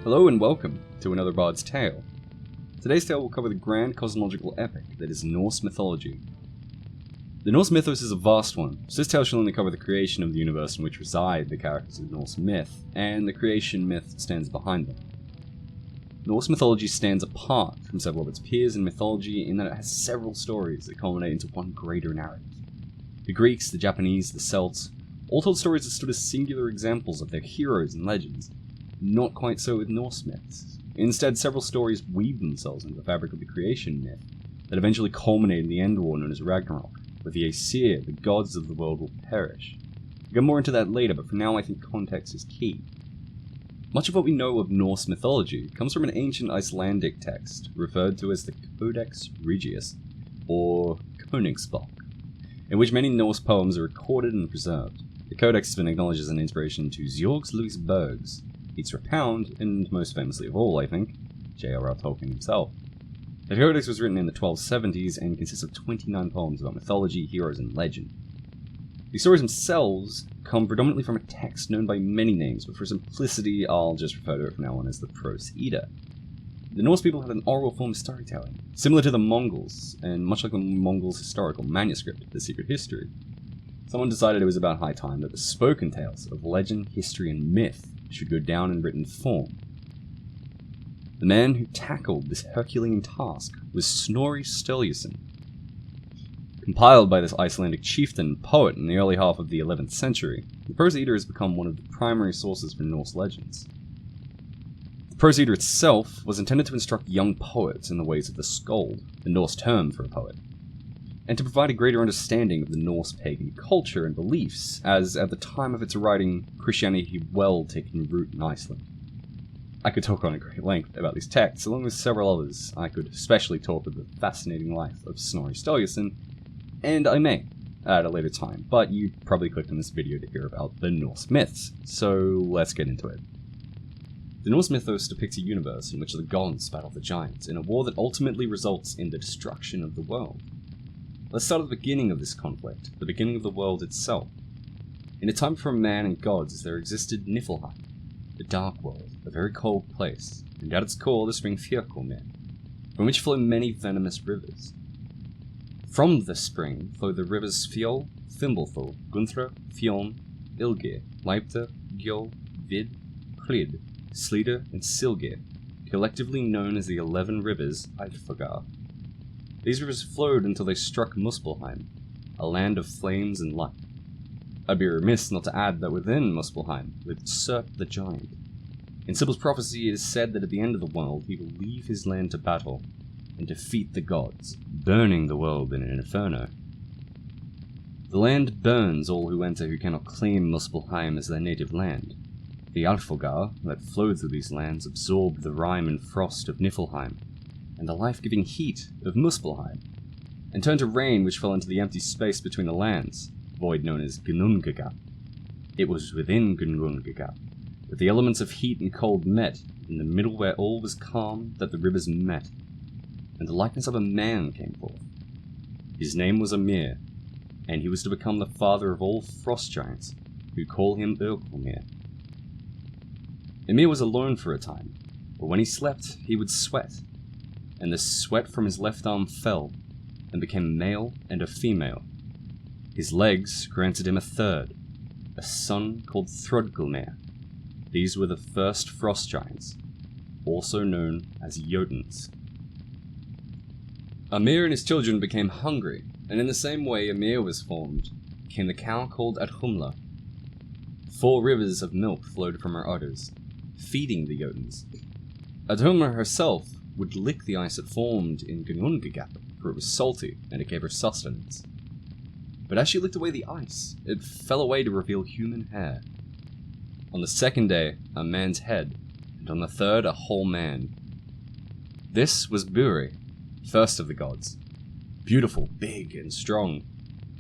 Hello and welcome to another Bard's Tale. Today's tale will cover the grand cosmological epic that is Norse mythology. The Norse mythos is a vast one, so this tale shall only cover the creation of the universe in which reside the characters of Norse myth, and the creation myth that stands behind them. Norse mythology stands apart from several of its peers in mythology in that it has several stories that culminate into one greater narrative. The Greeks, the Japanese, the Celts, all told stories that stood as singular examples of their heroes and legends. Not quite so with Norse myths. Instead, several stories weave themselves into the fabric of the creation myth that eventually culminate in the end war known as Ragnarok, where the Aesir, the gods of the world, will perish. We'll get more into that later, but for now I think context is key. Much of what we know of Norse mythology comes from an ancient Icelandic text referred to as the Codex Regius, or Koningsbok, in which many Norse poems are recorded and preserved. The Codex has been acknowledged as an inspiration to Georg Louis Berg's Eats for a Pound, and most famously of all, I think, J.R.R. Tolkien himself. The Codex was written in the 1270s and consists of 29 poems about mythology, heroes, and legend. The stories themselves come predominantly from a text known by many names, but for simplicity I'll just refer to it from now on as the Prose Edda. The Norse people had an oral form of storytelling, similar to the Mongols, and much like the Mongols' historical manuscript, The Secret History. Someone decided it was about high time that the spoken tales of legend, history, and myth should go down in written form. The man who tackled this Herculean task was Snorri Sturluson. Compiled by this Icelandic chieftain and poet in the early half of the 11th century, the Prose Edda has become one of the primary sources for Norse legends. The Prose Edda itself was intended to instruct young poets in the ways of the skald, the Norse term for a poet, and to provide a greater understanding of the Norse pagan culture and beliefs, as at the time of its writing, Christianity had well taken root in Iceland. I could talk on at great length about these texts, along with several others. I could especially talk of the fascinating life of Snorri Sturluson, and I may, at a later time, but you probably clicked on this video to hear about the Norse myths, so let's get into it. The Norse mythos depicts a universe in which the gods battle the giants in a war that ultimately results in the destruction of the world. Let's start at the beginning of this conflict, the beginning of the world itself. In a time before man and gods, there existed Niflheim, the Dark World, a very cold place, and at its core the spring Fjökulnir, from which flow many venomous rivers. From the spring flow the rivers Fjol, Thimblethul, Gunthra, Fjon, Ilgir, Leipta, Gjol, Vid, Hlid, Slida, and Silgir, collectively known as the 11 rivers Eidfjordar. These rivers flowed until they struck Muspelheim, a land of flames and light. I'd be remiss not to add that within Muspelheim lived Surt the Giant. In Sibyl's prophecy it is said that at the end of the world he will leave his land to battle and defeat the gods, burning the world in an inferno. The land burns all who enter who cannot claim Muspelheim as their native land. The Alfogar that flowed through these lands absorbed the rime and frost of Niflheim, and the life-giving heat of Muspelheim, and turned to rain which fell into the empty space between the lands, void known as Ginnungagap. It was within Ginnungagap that the elements of heat and cold met, in the middle where all was calm that the rivers met, and the likeness of a man came forth. His name was Ymir, and he was to become the father of all frost giants, who call him Urkelmir. Ymir was alone for a time, but when he slept he would sweat, and the sweat from his left arm fell, and became a male and a female. His legs granted him a third, a son called Thrudgelmir. These were the first frost giants, also known as Jotuns. Ymir and his children became hungry, and in the same way Ymir was formed, came the cow called Athumla. 4 rivers of milk flowed from her udders, feeding the Jotuns. Athumla herself would lick the ice that formed in Ginnungagap, for it was salty, and it gave her sustenance. But as she licked away the ice, it fell away to reveal human hair. On the 2nd day, a man's head, and on the 3rd, a whole man. This was Buri, first of the gods. Beautiful, big, and strong.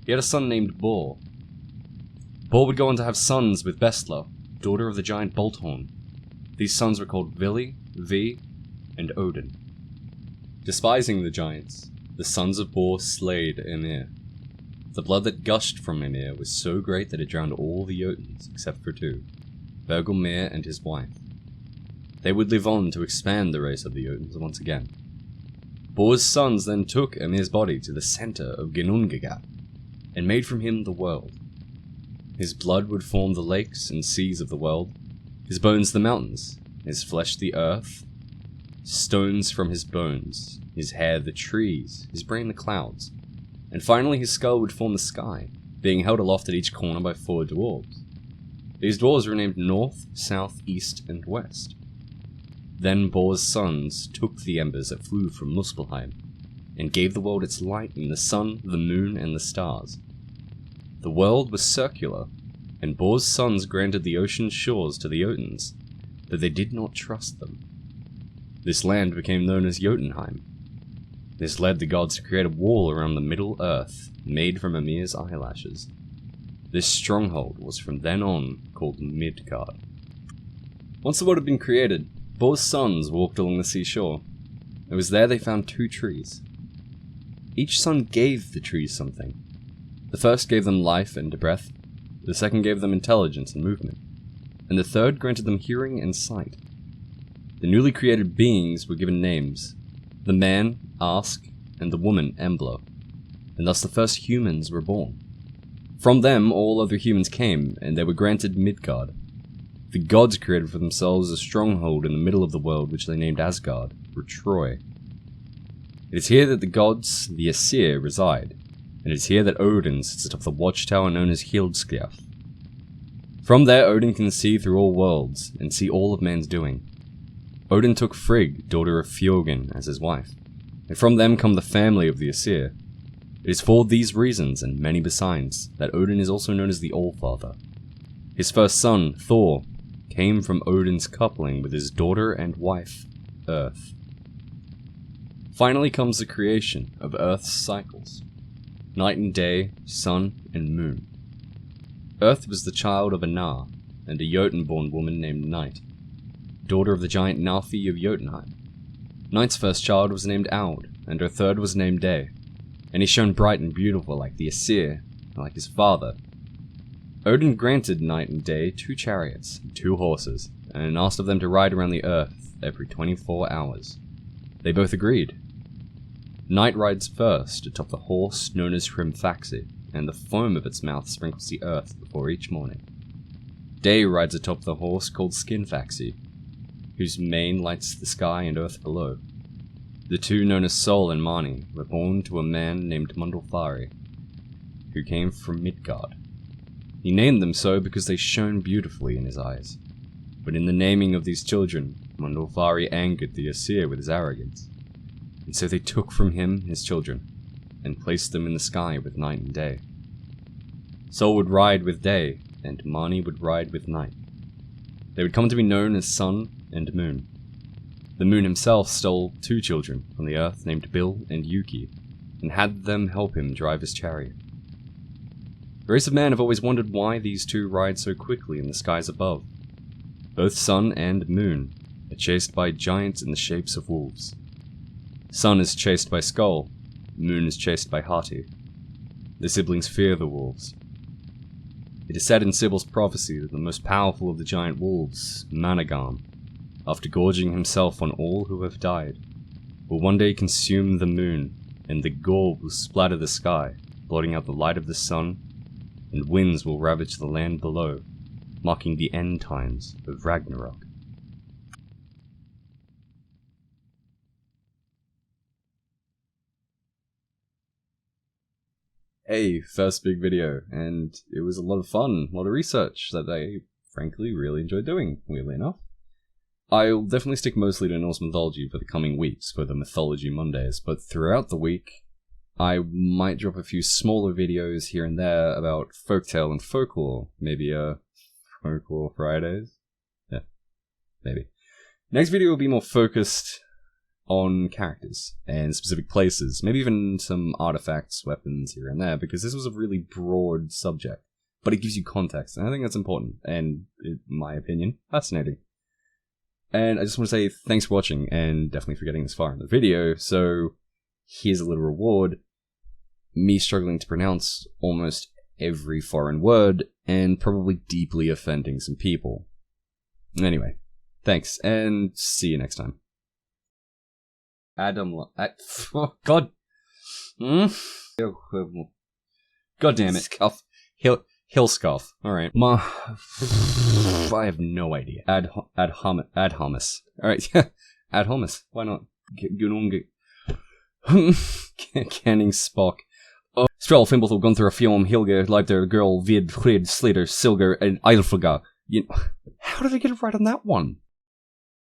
He had a son named Bor. Bor would go on to have sons with Bestla, daughter of the giant Bolthorn. These sons were called Vili, Vi, and Odin. Despising the giants, the sons of Bor slayed Ymir. The blood that gushed from Ymir was so great that it drowned all the Jotuns except for two, Bergelmir and his wife. They would live on to expand the race of the Jotuns once again. Bor's sons then took Ymir's body to the center of Ginnungagap and made from him the world. His blood would form the lakes and seas of the world, his bones the mountains, his flesh the earth, stones from his bones, his hair the trees, his brain the clouds, and finally his skull would form the sky, being held aloft at each corner by 4 dwarves. These dwarves were named North, South, East, and West. Then Bor's sons took the embers that flew from Muspelheim, and gave the world its light in the sun, the moon, and the stars. The world was circular, and Bor's sons granted the ocean shores to the Jotuns, but they did not trust them. This land became known as Jotunheim. This led the gods to create a wall around the Middle Earth, made from Ymir's eyelashes. This stronghold was from then on called Midgard. Once the world had been created, Bor's sons walked along the seashore. It was there they found 2 trees. Each son gave the trees something. The first gave them life and breath, the second gave them intelligence and movement, and the third granted them hearing and sight. The newly created beings were given names, the man, Ask, and the woman, Embla, and thus the first humans were born. From them all other humans came, and they were granted Midgard. The gods created for themselves a stronghold in the middle of the world which they named Asgard, or Troy. It is here that the gods, the Aesir, reside, and it is here that Odin sits atop the watchtower known as Hildskjalf. From there Odin can see through all worlds, and see all of man's doing. Odin took Frigg, daughter of Fjorgyn, as his wife, and from them come the family of the Aesir. It is for these reasons, and many besides, that Odin is also known as the Allfather. His first son, Thor, came from Odin's coupling with his daughter and wife, Earth. Finally comes the creation of Earth's cycles. Night and day, sun and moon. Earth was the child of Anar, and a Jotun-born woman named Night, daughter of the giant Nalfi of Jotunheim. Night's first child was named Aud, and her third was named Day, and he shone bright and beautiful like the Aesir, and like his father. Odin granted Night and Day 2 chariots and 2 horses, and asked of them to ride around the earth every 24 hours. They both agreed. Night rides first atop the horse known as Hrimfaxi, and the foam of its mouth sprinkles the earth before each morning. Day rides atop the horse called Skinfaxi, whose mane lights the sky and earth below. The two, known as Sol and Mani, were born to a man named Mundulfari, who came from Midgard. He named them so because they shone beautifully in his eyes. But in the naming of these children, Mundulfari angered the Aesir with his arrogance, and so they took from him his children, and placed them in the sky with night and day. Sol would ride with day, and Mani would ride with night. They would come to be known as Sun and Moon. The Moon himself stole 2 children from the Earth named Bil and Yuki, and had them help him drive his chariot. The race of man have always wondered why these 2 ride so quickly in the skies above. Both Sun and Moon are chased by giants in the shapes of wolves. Sun is chased by Skull, Moon is chased by Hati. The siblings fear the wolves. It is said in Sibyl's prophecy that the most powerful of the giant wolves, Managam, after gorging himself on all who have died, will one day consume the moon, and the gore will splatter the sky, blotting out the light of the sun, and winds will ravage the land below, marking the end times of Ragnarok. Hey, first big video, and it was a lot of fun, a lot of research that I frankly really enjoyed doing, weirdly enough. I'll definitely stick mostly to Norse mythology for the coming weeks for the Mythology Mondays, but throughout the week, I might drop a few smaller videos here and there about folktale and folklore, maybe Folklore Fridays? Yeah, maybe. Next video will be more focused on characters and specific places, maybe even some artifacts, weapons here and there, because this was a really broad subject, but it gives you context, and I think that's important, and in my opinion, fascinating. And I just want to say thanks for watching, and definitely for getting this far in the video, so here's a little reward. me struggling to pronounce almost every foreign word, and probably deeply offending some people. Anyway, thanks, and see you next time. Oh, God. God damn it. Scuff. Hill scuff. Alright. I have no idea. Ad homus. Alright, ad homus. Why not? Canning Spock. Strel, Fimblethal, Gunther, Fjom, Hilge, Leibter, Girl, Vid, Hrid, Slater, Silger, and Eilfriga. How did I get it right on that one?